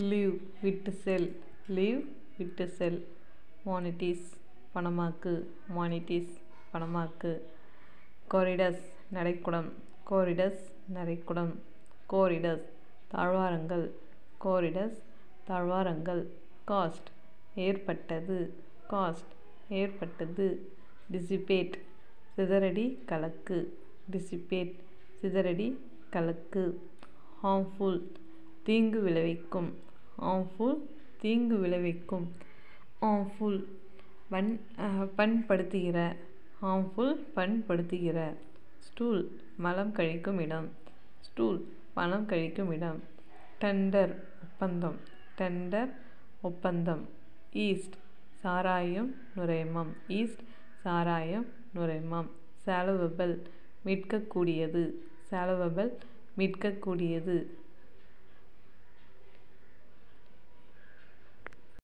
Leave விட்டு செல், leave விட்டு செல். மானிட்டீஸ் பணமாக்கு, மானிட்டீஸ் பணமாக்கு. காரிடர்ஸ் நடைக்குடம், காரிடர்ஸ் நடைக்குடம். காரிடர்ஸ் தாழ்வாரங்கள், காரிடர்ஸ் தாழ்வாரங்கள். காஸ்ட் ஏற்பட்டது, காஸ்ட் ஏற்பட்டது. டிசிபேட் சிதறடி கலக்கு, டிசிபேட் சிதறடி கலக்கு. ஹார்ம்ஃபுல் தீங்கு விளைவிக்கும், ஹார்ம்ஃபுல் தீங்கு விளைவிக்கும். ஹார்ம்ஃபுல் பண்படுத்துகிற, ஹார்ம்ஃபுல் பண்படுத்துகிற. ஸ்டூல் மலம் கழிக்கும் இடம், ஸ்டூல் மலம் கழிக்கும் இடம். டெண்டர் ஒப்பந்தம், டெண்டர் ஒப்பந்தம். ஈஸ்ட் சாராயம் நுரைமம், ஈஸ்ட் சாராயம் நுரைமம். Solvable மீட்கக்கூடியது, solvable மீட்கக்கூடியது.